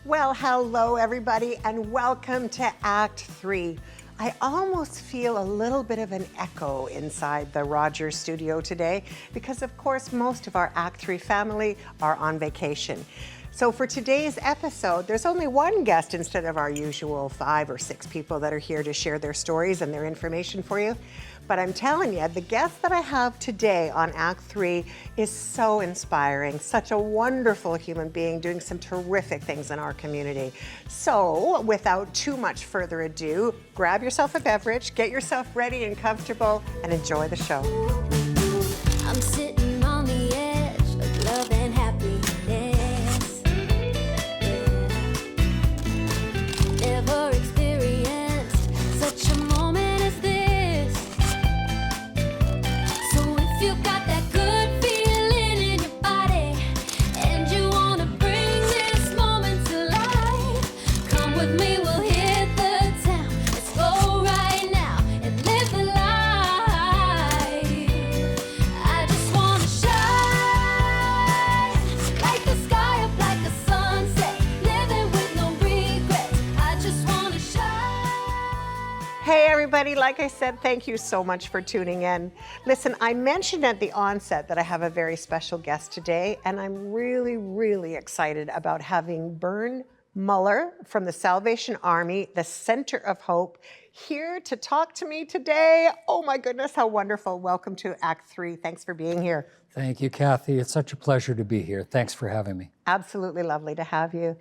Well, hello everybody and welcome to Act 3. I almost feel a little bit of an echo inside the Rogers studio today because of course most of our Act 3 family are on vacation. So for today's episode, there's only one guest instead of our usual 5 or 6 people that are here to share their stories and their information for you. But I'm telling you, the guest that I have today on Act 3 is so inspiring, such a wonderful human being doing some terrific things in our community. So without too much further ado, grab yourself a beverage, get yourself ready and comfortable, and enjoy the show. I'm sitting on the edge of love and happiness. Never experienced such a moment as this. So if you got that good feeling in your body and you wanna bring this moment to life, come with me, we'll hit the town. Let's go right now and live the life. I just wanna shine like the sky up like a sunset, living with no regrets. I just wanna shine. Hey everybody, like I said, thank you so much for tuning in. Listen, I mentioned at the onset that I have a very special guest today, and I'm really excited about having Bern Muller from the Salvation Army, the Center of Hope, here to talk to me today. Oh my goodness, how wonderful. Welcome to Act 3. Thanks for being here. Thank you, Kathy. It's such a pleasure to be here. Thanks for having me. Absolutely lovely to have you.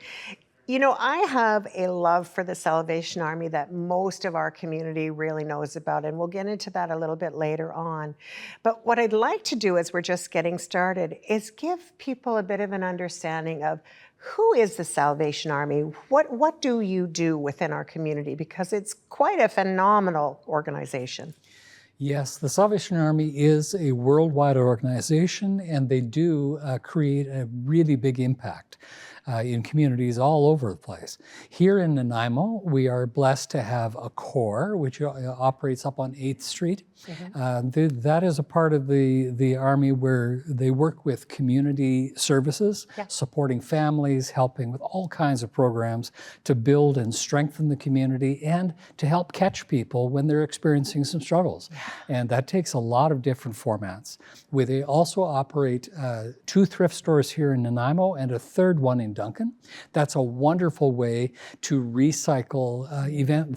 You know, I have a love for the Salvation Army that most of our community really knows about, and we'll get into that a little bit later on. But what I'd like to do as we're just getting started is give people a bit of an understanding of who is the Salvation Army? What do you do within our community? Because it's quite a phenomenal organization. Yes, the Salvation Army is a worldwide organization, and they do create a really big impact in communities all over the place. Here in Nanaimo, we are blessed to have a corps which operates up on 8th Street. That is a part of the Army where they work with community services, supporting families, helping with all kinds of programs to build and strengthen the community and to help catch people when they're experiencing some struggles. And that takes a lot of different formats. They also operate 2 thrift stores here in Nanaimo and a 3rd one in Duncan. That's a wonderful way to recycle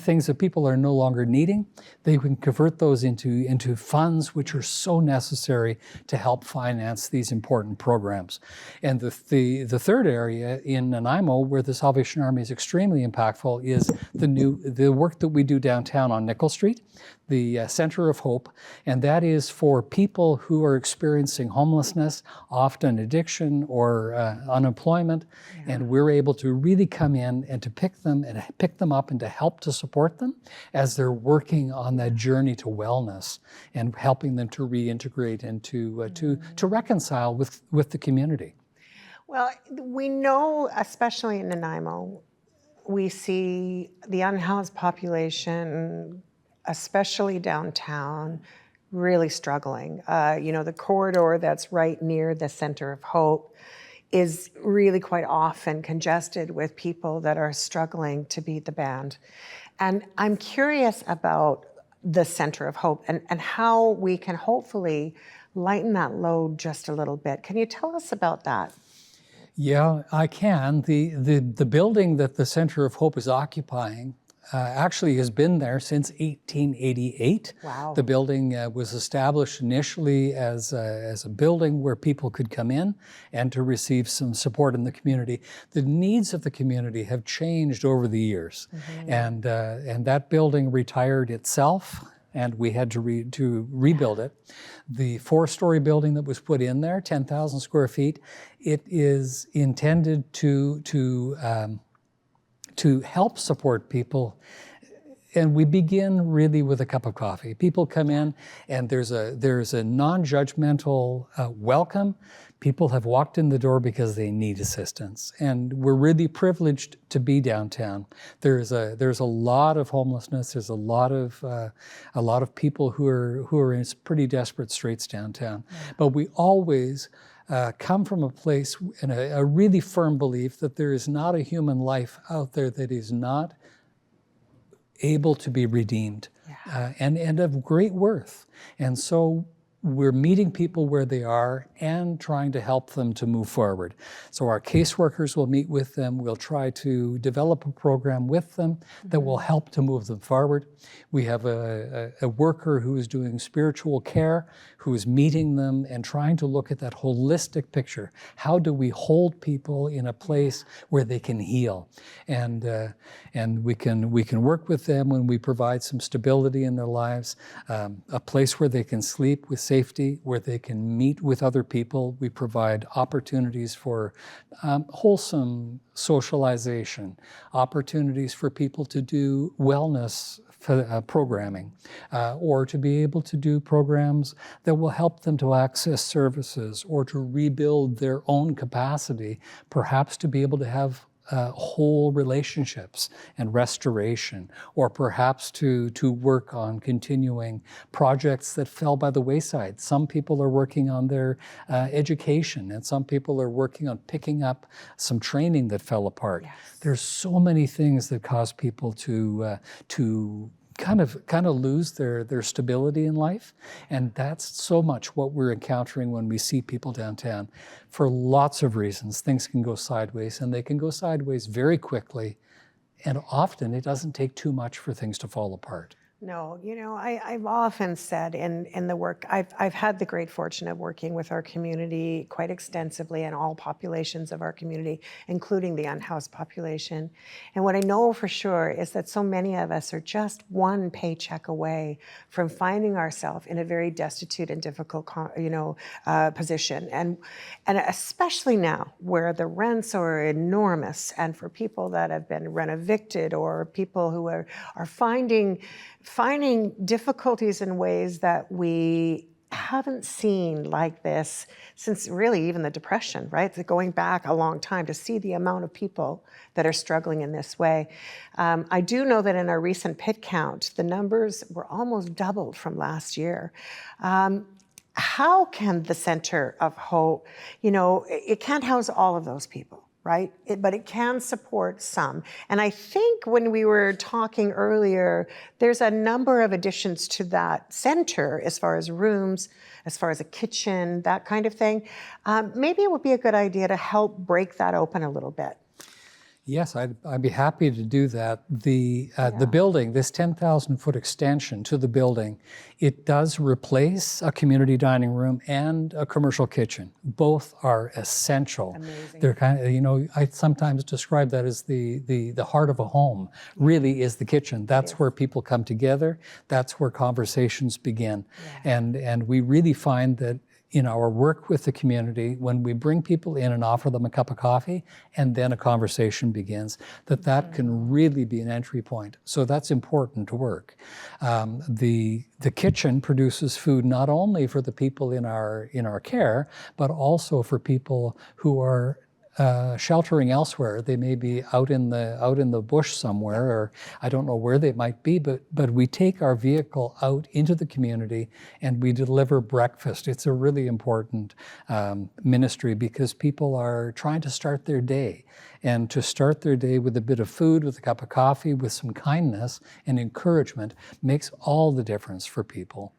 things that people are no longer needing. They can convert those into funds which are so necessary to help finance these important programs. And the 3rd area in Nanaimo where the Salvation Army is extremely impactful is the work that we do downtown on Nickel Street, the Center of Hope, and that is for people who are experiencing homelessness, often addiction or unemployment, and we're able to really come in and to pick them up and to help to support them as they're working on that journey to wellness and helping them to reintegrate and to reconcile with the community. Well, we know, especially in Nanaimo, we see the unhoused population, especially downtown, really struggling. The corridor that's right near the Center of Hope is really quite often congested with people that are struggling to beat the band. And I'm curious about the Center of Hope and how we can hopefully lighten that load just a little bit. Can you tell us about that? Yeah, I can. The building that the Center of Hope is occupying actually has been there since 1888. Wow. The building was established initially as a building where people could come in and to receive some support in the community. The needs of the community have changed over the years, and that building retired itself, and we had to rebuild it. The 4-story building that was put in there, 10,000 square feet, it is intended to help support people. And we begin really with a cup of coffee. People come in and there's a non-judgmental welcome. People have walked in the door because they need assistance. And we're really privileged to be downtown. There's a lot of homelessness. There's a lot of people who are in pretty desperate straits downtown. But we always come from a place and a really firm belief that there is not a human life out there that is not able to be redeemed, and of great worth. And so we're meeting people where they are and trying to help them to move forward. So our caseworkers will meet with them. We'll try to develop a program with them that will help to move them forward. We have a worker who is doing spiritual care, who is meeting them and trying to look at that holistic picture. How do we hold people in a place where they can heal? And we can work with them when we provide some stability in their lives, a place where they can sleep with safety, where they can meet with other people. We provide opportunities for wholesome socialization, opportunities for people to do wellness programming, or to be able to do programs that will help them to access services or to rebuild their own capacity, perhaps to be able to have whole relationships and restoration, or perhaps to work on continuing projects that fell by the wayside. Some people are working on their education, and some people are working on picking up some training that fell apart. Yes. There's so many things that cause people to kind of lose their stability in life. And that's so much what we're encountering when we see people downtown. For lots of reasons, things can go sideways, and they can go sideways very quickly. And often it doesn't take too much for things to fall apart. No, I've often said in the work, I've had the great fortune of working with our community quite extensively and all populations of our community, including the unhoused population. And what I know for sure is that so many of us are just one paycheck away from finding ourselves in a very destitute and difficult, position. And especially now where the rents are enormous, and for people that have been rent evicted, or people who are finding difficulties in ways that we haven't seen like this since really even the Depression, right? Going back a long time, to see the amount of people that are struggling in this way. I do know that in our recent pit count, the numbers were almost doubled from last year. How can the Center of Hope, it can't house all of those people, right? But it can support some. And I think when we were talking earlier, there's a number of additions to that center as far as rooms, as far as a kitchen, that kind of thing. Maybe it would be a good idea to help break that open a little bit. Yes, I'd be happy to do that. The building, this 10,000-foot extension to the building, it does replace a community dining room and a commercial kitchen. Both are essential. Amazing. They're kind of, I sometimes describe that as the heart of a home. Really is the kitchen. That's where people come together. That's where conversations begin. Yeah. And we really find that in our work with the community, when we bring people in and offer them a cup of coffee, and then a conversation begins, that can really be an entry point. So that's important work. The kitchen produces food not only for the people in our care, but also for people who are sheltering elsewhere. They may be out in the bush somewhere, or I don't know where they might be, but we take our vehicle out into the community and we deliver breakfast. It's a really important ministry, because people are trying to start their day. And to start their day with a bit of food, with a cup of coffee, with some kindness and encouragement makes all the difference for people.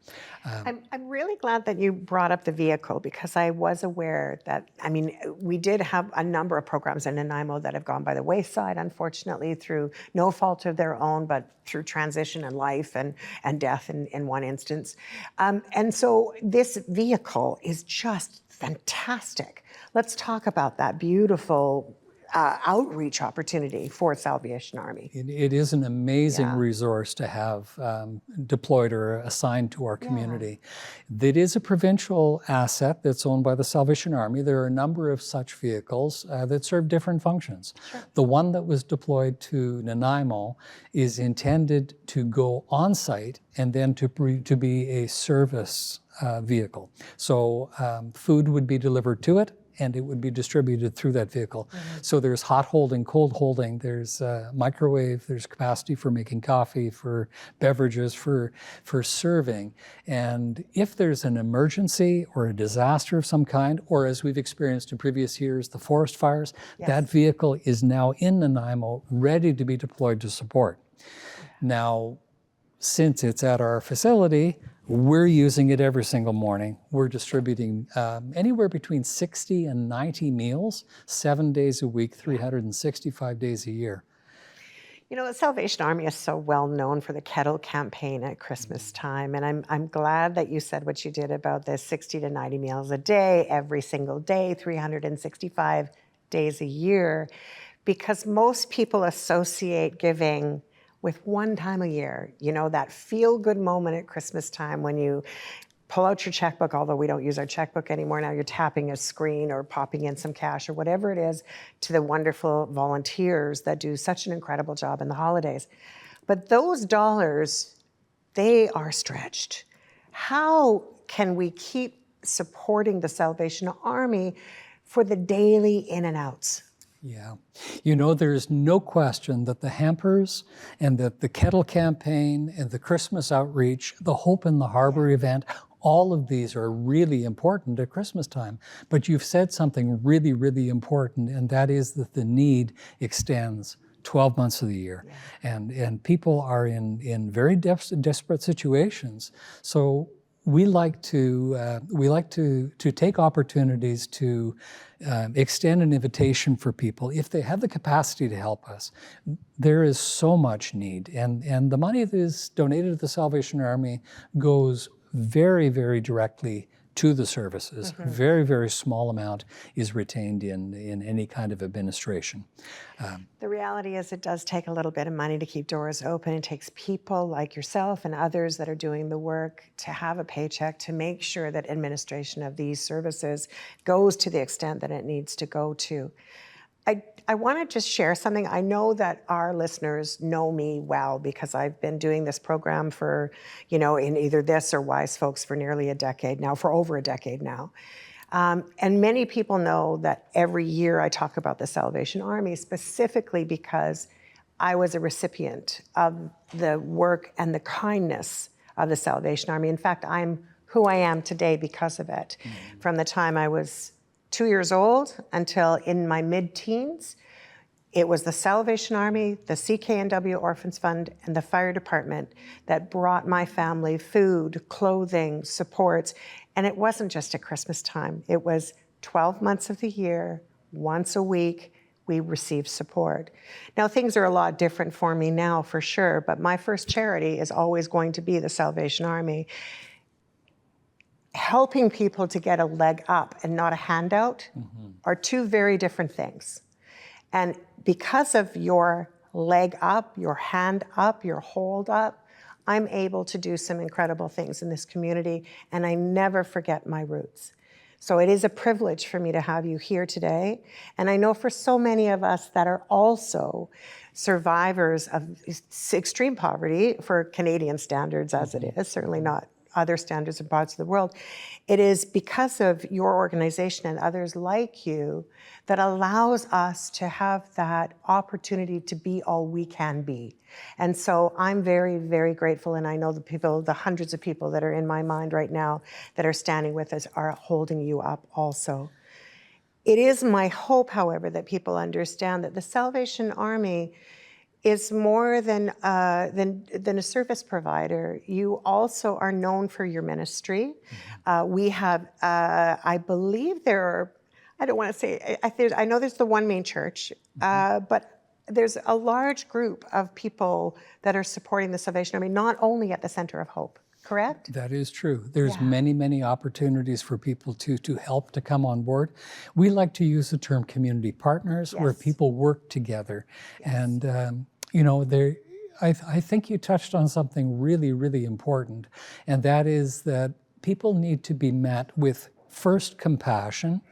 I'm really glad that you brought up the vehicle, because I was aware that, we did have a number of programs in Nanaimo that have gone by the wayside, unfortunately, through no fault of their own, but through transition in life and death in one instance. And so this vehicle is just fantastic. Let's talk about that beautiful outreach opportunity for Salvation Army. It is an amazing resource to have deployed or assigned to our community. It is a provincial asset that's owned by the Salvation Army. There are a number of such vehicles that serve different functions. Sure. The one that was deployed to Nanaimo is intended to go on site and then to be a service vehicle. So food would be delivered to it, and it would be distributed through that vehicle. So there's hot holding, cold holding, there's microwave, there's capacity for making coffee, for beverages, for serving. And if there's an emergency or a disaster of some kind, or as we've experienced in previous years, the forest fires, that vehicle is now in Nanaimo, ready to be deployed to support. Now, since it's at our facility, we're using it every single morning. We're distributing anywhere between 60 and 90 meals, 7 days a week, 365 days a year. You know, the Salvation Army is so well known for the kettle campaign at Christmas time, and I'm glad that you said what you did about the 60 to 90 meals a day, every single day, 365 days a year, because most people associate giving with one time a year, you know, that feel-good moment at Christmas time when you pull out your checkbook, although we don't use our checkbook anymore. Now you're tapping a screen or popping in some cash or whatever it is to the wonderful volunteers that do such an incredible job in the holidays. But those dollars, they are stretched. How can we keep supporting the Salvation Army for the daily in and outs? Yeah. You know, there's no question that the hampers and that the kettle campaign and the Christmas outreach, the Hope in the Harbor event, all of these are really important at Christmas time. But you've said something really, really important, and that is that the need extends 12 months of the year. And people are in very desperate situations. So we like to take opportunities to extend an invitation for people. If they have the capacity to help us, there is so much need. And the money that is donated to the Salvation Army goes very, very directly to the services. Very, very small amount is retained in any kind of administration. The reality is it does take a little bit of money to keep doors open. It takes people like yourself and others that are doing the work to have a paycheck to make sure that administration of these services goes to the extent that it needs to go to. I want to just share something. I know that our listeners know me well because I've been doing this program for, you know, in either this or Wise Folks for nearly a decade now, for over a decade now. And many people know that every year I talk about the Salvation Army specifically because I was a recipient of the work and the kindness of the Salvation Army. In fact, I'm who I am today because of it. From the time I was 2 years old until in my mid-teens, it was the Salvation Army, the CKNW Orphans Fund, and the fire department that brought my family food, clothing, supports. And it wasn't just at Christmas time. It was 12 months of the year, once a week, we received support. Now, things are a lot different for me now, for sure, but my first charity is always going to be the Salvation Army. Helping people to get a leg up and not a handout are two very different things. And because of your leg up, your hand up, your hold up, I'm able to do some incredible things in this community, and I never forget my roots. So it is a privilege for me to have you here today. And I know for so many of us that are also survivors of extreme poverty, for Canadian standards as it is, certainly not other standards in parts of the world, it is because of your organization and others like you that allows us to have that opportunity to be all we can be. And so I'm very, very grateful, and I know the people, the hundreds of people that are in my mind right now that are standing with us are holding you up also. It is my hope, however, that people understand that the Salvation Army is more than a service provider. You also are known for your ministry. We have, I believe there are, I don't want to say, I know there's the one main church, but there's a large group of people that are supporting the Salvation Army, not only at the Center of Hope, correct? That is true. There's many, many opportunities for people to help to come on board. We like to use the term community partners, where people work together. And you know, I think you touched on something really, really important, and that is that people need to be met with first compassion,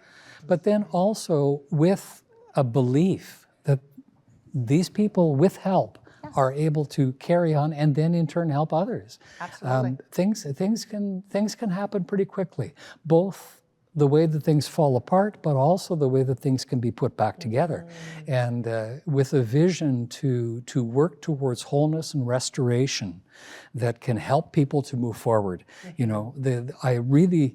but then also with a belief that these people with help are able to carry on and then in turn help others. Absolutely. Things can happen pretty quickly, both the way that things fall apart, but also the way that things can be put back together. And with a vision to work towards wholeness and restoration that can help people to move forward. You know, I really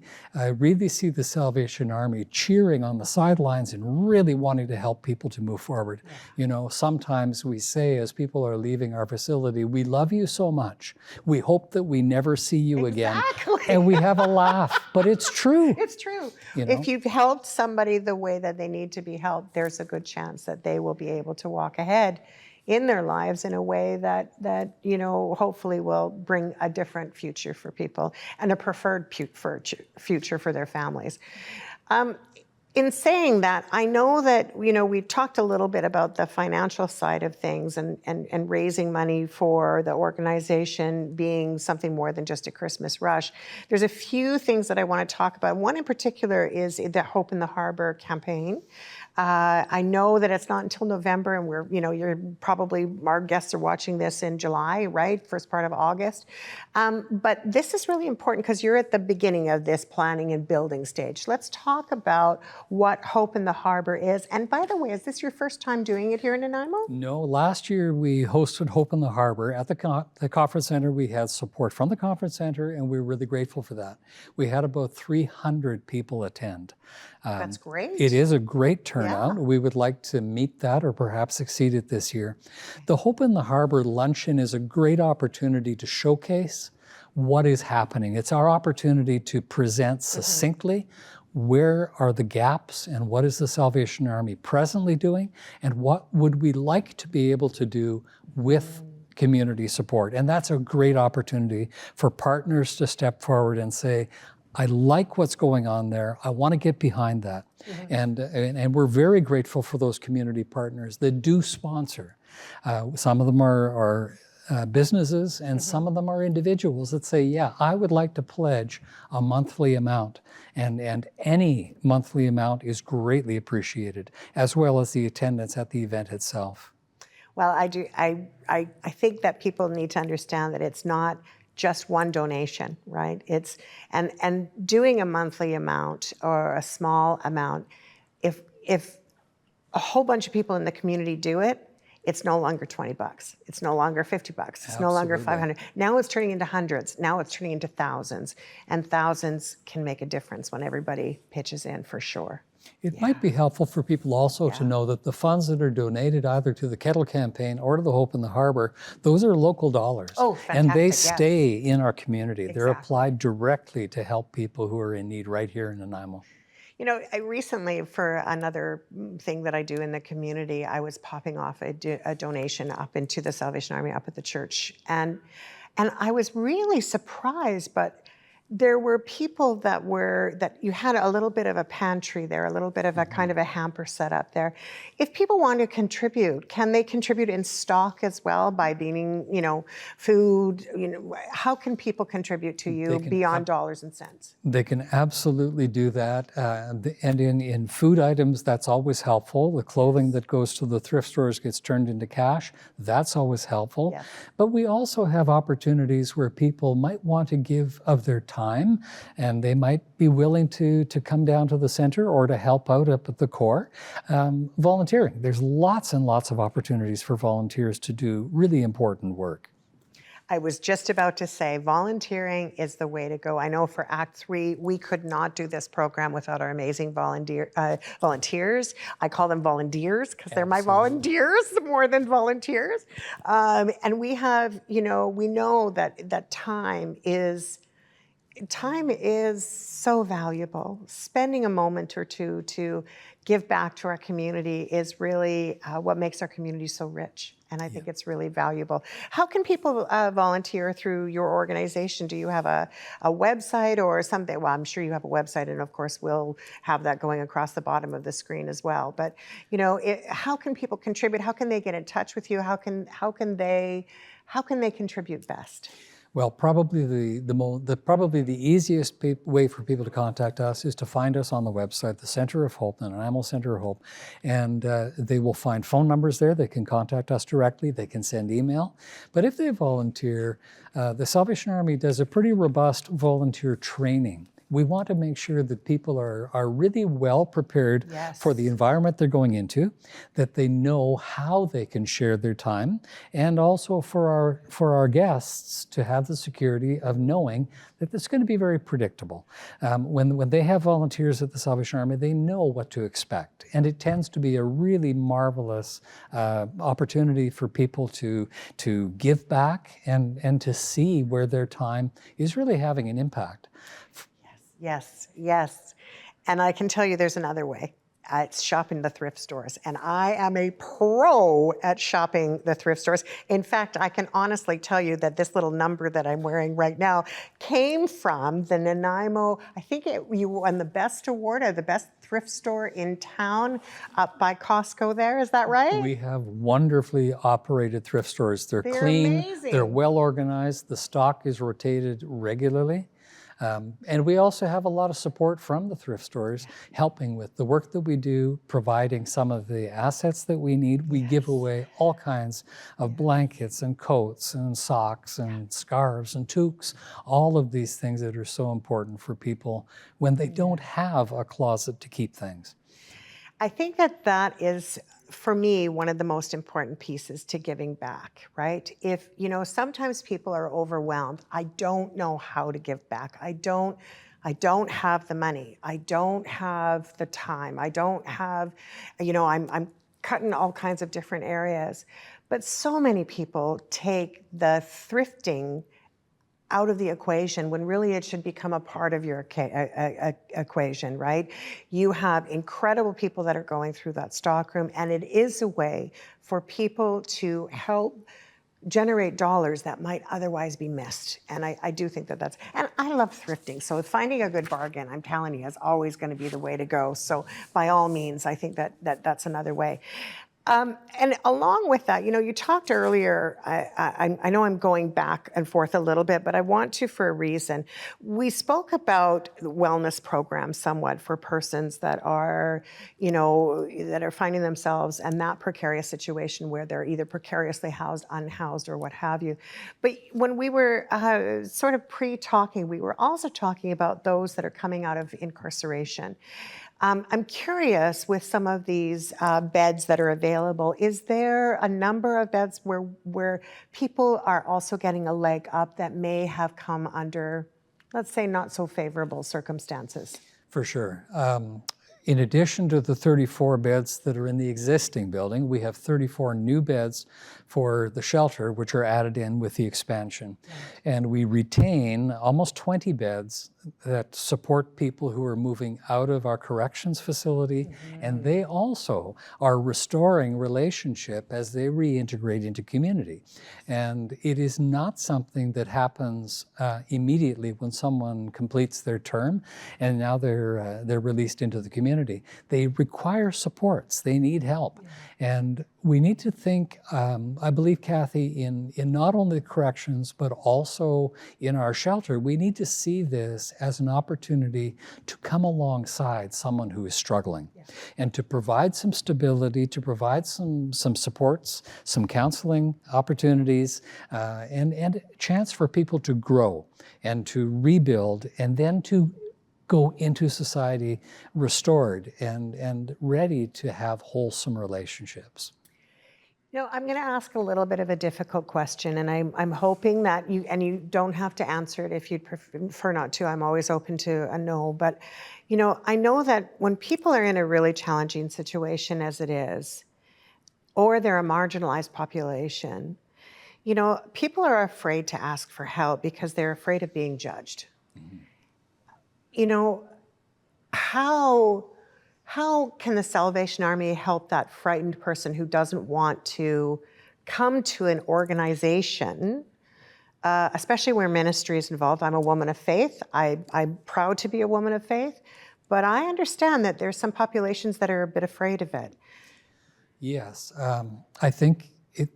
see the Salvation Army cheering on the sidelines and really wanting to help people to move forward. You know, sometimes we say as people are leaving our facility, we love you so much. We hope that we never see you again. And we have a laugh, but it's true. It's true. You know? If you've helped somebody the way that they need to be helped, there's a good chance that they will be able to walk ahead in their lives in a way that you know, hopefully will bring a different future for people and a preferred future for their families. In saying that, I know that, you know, we talked a little bit about the financial side of things and raising money for the organization being something more than just a Christmas rush. There's a few things that I want to talk about. One in particular is the Hope in the Harbor campaign. I know that it's not until November, and we're, you know, you're probably, our guests are watching this in July, right? First part of August. But this is really important because you're at the beginning of this planning and building stage. Let's talk about what Hope in the Harbor is. And by the way, is this your first time doing it here in Nanaimo? No, last year we hosted Hope in the Harbor at the conference center. We had support from the conference center, and we were really grateful for that. We had about 300 people attend. That's great. It is a great turnout. Yeah. We would like to meet that or perhaps exceed it this year. The Hope in the Harbor Luncheon is a great opportunity to showcase what is happening. It's our opportunity to present succinctly where are the gaps and what is the Salvation Army presently doing and what would we like to be able to do with community support. And that's a great opportunity for partners to step forward and say, I like what's going on there. I want to get behind that. And we're very grateful for those community partners that do sponsor. Some of them are businesses and some of them are individuals that say, yeah, I would like to pledge a monthly amount. And any monthly amount is greatly appreciated, as well as the attendance at the event itself. Well, I think that people need to understand that it's not just one donation, right? It's and doing a monthly amount or a small amount, if a whole bunch of people in the community do it, it's no longer $20. It's no longer $50. It's no longer $500. Now it's turning into hundreds. Now it's turning into thousands. And thousands can make a difference when everybody pitches in, for sure. It might be helpful for people also to know that the funds that are donated either to the Kettle Campaign or to the Hope in the Harbor, those are local dollars. Oh, fantastic. And they stay in our community. Exactly. They're applied directly to help people who are in need right here in Nanaimo. You know, I recently, for another thing that I do in the community, I was popping off a donation up into the Salvation Army up at the church. And I was really surprised, but there were people that you had a little bit of a pantry there, a little bit of a kind of a hamper set up there. If people want to contribute, can they contribute in stock as well by being, you know, food? You know, how can people contribute to you beyond dollars and cents? They can absolutely do that. And in food items, that's always helpful. The clothing that goes to the thrift stores gets turned into cash. That's always helpful. Yes. But we also have opportunities where people might want to give of their time, and they might be willing to come down to the center or to help out up at the core. Volunteering, there's lots and lots of opportunities for volunteers to do really important work. I was just about to say, volunteering is the way to go. I know for Act 3, we could not do this program without our amazing volunteers. I call them volunteers because they're my volunteers more than volunteers. And we have, you know, we know that time is so valuable. Spending a moment or two to give back to our community is really what makes our community so rich. And I think it's really valuable. How can people volunteer through your organization? Do you have a website or something? Well, I'm sure you have a website, and of course we'll have that going across the bottom of the screen as well. But you know, how can people contribute? How can they get in touch with you? How can they contribute best? Well, probably the easiest way for people to contact us is to find us on the website, the Center of Hope, the Nanaimo Center of Hope, and they will find phone numbers there. They can contact us directly. They can send email. But if they volunteer, the Salvation Army does a pretty robust volunteer training We want to make sure that people are really well prepared Yes. for the environment they're going into, that they know how they can share their time, and also for our guests to have the security of knowing that it's going to be very predictable. When they have volunteers at the Salvation Army, they know what to expect, and it tends to be a really marvelous opportunity for people to give back and to see where their time is really having an impact. Yes, yes. And I can tell you there's another way. It's shopping the thrift stores. And I am a pro at shopping the thrift stores. In fact, I can honestly tell you that this little number that I'm wearing right now came from the Nanaimo, I think you won the best award of the best thrift store in town up by Costco there. Is that right? We have wonderfully operated thrift stores. They're clean, amazing. they're well organized, the stock is rotated regularly. And we also have a lot of support from the thrift stores, helping with the work that we do, providing some of the assets that we need. We give away all kinds of blankets and coats and socks and scarves and toques, all of these things that are so important for people when they don't have a closet to keep things. I think that is, for me, one of the most important pieces to giving back, right? If, sometimes people are overwhelmed. I don't know how to give back. I don't have the money. I don't have the time. I don't have, I'm cutting all kinds of different areas. But so many people take the thrifting out of the equation when really it should become a part of your equation, right? You have incredible people that are going through that stockroom, and it is a way for people to help generate dollars that might otherwise be missed. And I do think that's, and I love thrifting. So finding a good bargain, I'm telling you, is always going to be the way to go. So by all means, I think that's another way. And along with that, you talked earlier, I know I'm going back and forth a little bit, but I want to for a reason. We spoke about wellness programs somewhat for persons that are, that are finding themselves in that precarious situation where they're either precariously housed, unhoused, or what have you. But when we were sort of pre-talking, we were also talking about those that are coming out of incarceration. I'm curious, with some of these beds that are available, is there a number of beds where people are also getting a leg up that may have come under, let's say, not so favorable circumstances? For sure. In addition to the 34 beds that are in the existing building, we have 34 new beds for the shelter, which are added in with the expansion. And we retain almost 20 beds that support people who are moving out of our corrections facility, and they also are restoring relationship as they reintegrate into community. And it is not something that happens immediately when someone completes their term and now they're released into the community. They require supports, they need help. And we need to think, I believe, Kathy, in not only corrections, but also in our shelter, we need to see this as an opportunity to come alongside someone who is struggling and to provide some stability, to provide some supports, some counseling opportunities, and a chance for people to grow and to rebuild and then to go into society restored and ready to have wholesome relationships. I'm going to ask a little bit of a difficult question, and I'm hoping that you don't have to answer it if you'd prefer not to. I'm always open to a no, but I know that when people are in a really challenging situation as it is, or they're a marginalized population, people are afraid to ask for help because they're afraid of being judged. How can the Salvation Army help that frightened person who doesn't want to come to an organization, especially where ministry is involved? I'm a woman of faith. I'm proud to be a woman of faith, but I understand that there's some populations that are a bit afraid of it. Yes, I think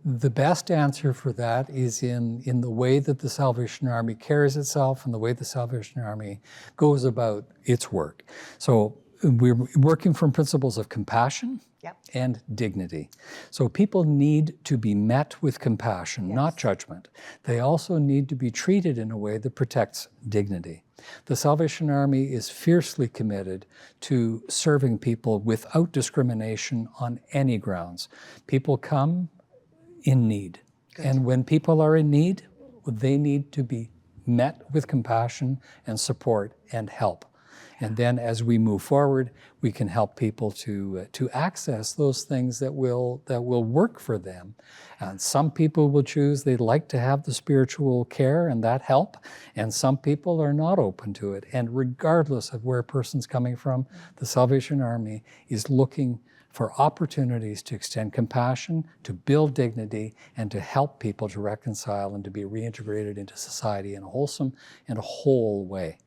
the best answer for that is in the way that the Salvation Army carries itself and the way the Salvation Army goes about its work. So we're working from principles of compassion Yep. and dignity. So people need to be met with compassion, not judgment. They also need to be treated in a way that protects dignity. The Salvation Army is fiercely committed to serving people without discrimination on any grounds. People come in need. And when people are in need, they need to be met with compassion and support and help. And then as we move forward, we can help people to access those things that will work for them. And some people will choose they'd like to have the spiritual care and that help, and some people are not open to it. And regardless of where a person's coming from, the Salvation Army is looking for opportunities to extend compassion, to build dignity, and to help people to reconcile and to be reintegrated into society in a wholesome and a whole way.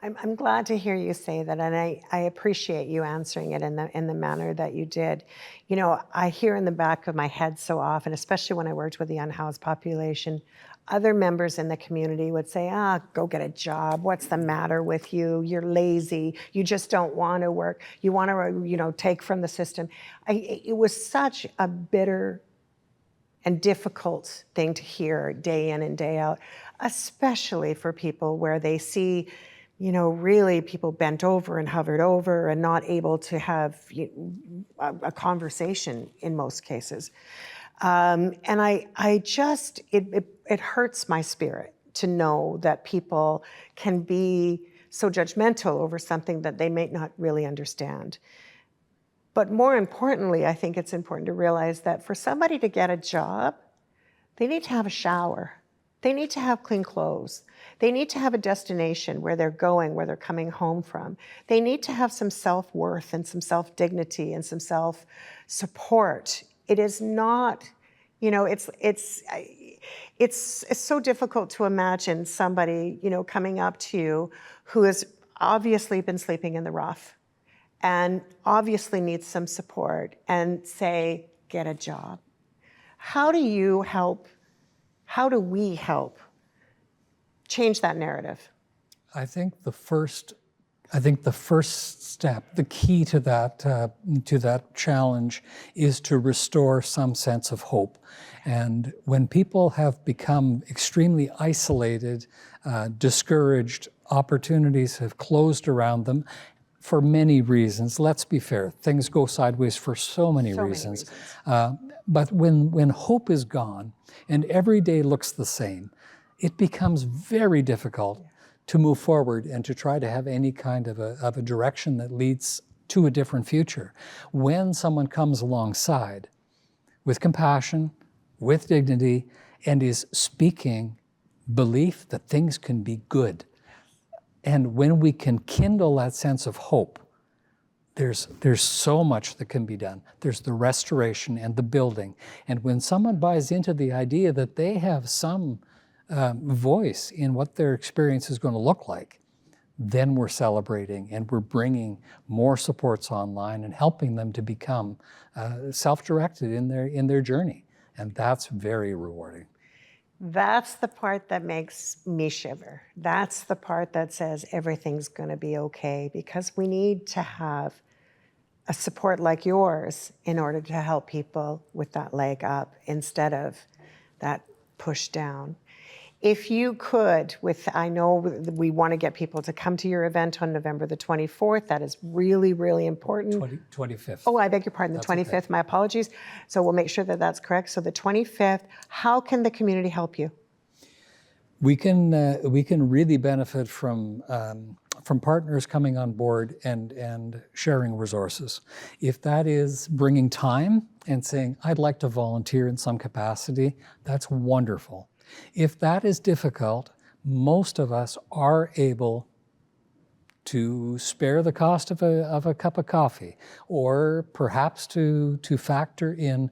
I'm glad to hear you say that, and I appreciate you answering it in the manner that you did. You know, I hear in the back of my head so often, especially when I worked with the unhoused population, other members in the community would say, go get a job. What's the matter with you? You're lazy. You just don't want to work. You want to, take from the system. It was such a bitter and difficult thing to hear day in and day out, especially for people where they see, really people bent over and hovered over and not able to have a conversation in most cases. And it hurts my spirit to know that people can be so judgmental over something that they may not really understand. But more importantly, I think it's important to realize that for somebody to get a job, they need to have a shower. They need to have clean clothes. They need to have a destination where they're going, where they're coming home from. They need to have some self-worth and some self-dignity and some self-support. It is not, it's so difficult to imagine somebody, coming up to you who has obviously been sleeping in the rough and obviously needs some support and say, get a job. How do we help change that narrative? I think the first step, the key to that challenge, is to restore some sense of hope. And when people have become extremely isolated, discouraged, opportunities have closed around them for many reasons. Let's be fair, things go sideways for so many reasons. But when hope is gone and every day looks the same, it becomes very difficult to move forward and to try to have any kind of a direction that leads to a different future. When someone comes alongside with compassion, with dignity, and is speaking belief that things can be good, and when we can kindle that sense of hope, there's so much that can be done. There's the restoration and the building. And when someone buys into the idea that they have some voice in what their experience is going to look like, then we're celebrating and we're bringing more supports online and helping them to become self-directed in their journey. And that's very rewarding. That's the part that makes me shiver. That's the part that says everything's going to be okay, because we need to have a support like yours in order to help people with that leg up instead of that push down. If you could, I know we want to get people to come to your event on November the 24th. That is really, really important. 25th. Oh, I beg your pardon, the 25th. Okay. My apologies. So we'll make sure that that's correct. So the 25th, how can the community help you? We can really benefit from partners coming on board and sharing resources. If that is bringing time and saying, I'd like to volunteer in some capacity, that's wonderful. If that is difficult, most of us are able to spare the cost of a cup of coffee, or perhaps to factor in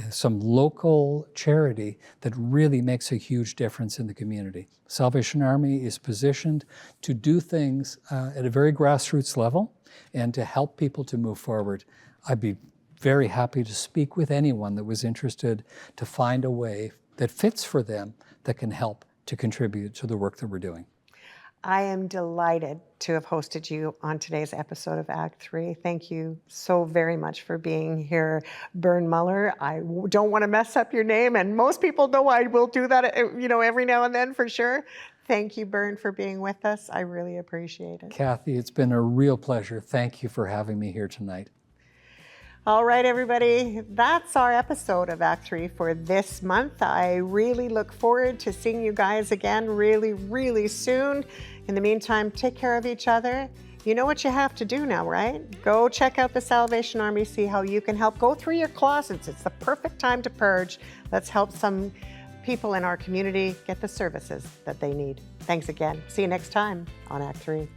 some local charity that really makes a huge difference in the community. Salvation Army is positioned to do things at a very grassroots level and to help people to move forward. I'd be very happy to speak with anyone that was interested to find a way that fits for them, that can help to contribute to the work that we're doing. I am delighted to have hosted you on today's episode of Act 3. Thank you so very much for being here, Bern Muller. I don't want to mess up your name, and most people know I will do that, every now and then for sure. Thank you, Bern, for being with us. I really appreciate it. Kathy, it's been a real pleasure. Thank you for having me here tonight. All right, everybody, that's our episode of Act 3 for this month. I really look forward to seeing you guys again really, really soon. In the meantime, take care of each other. You know what you have to do now, right? Go check out the Salvation Army, see how you can help. Go through your closets. It's the perfect time to purge. Let's help some people in our community get the services that they need. Thanks again. See you next time on Act 3.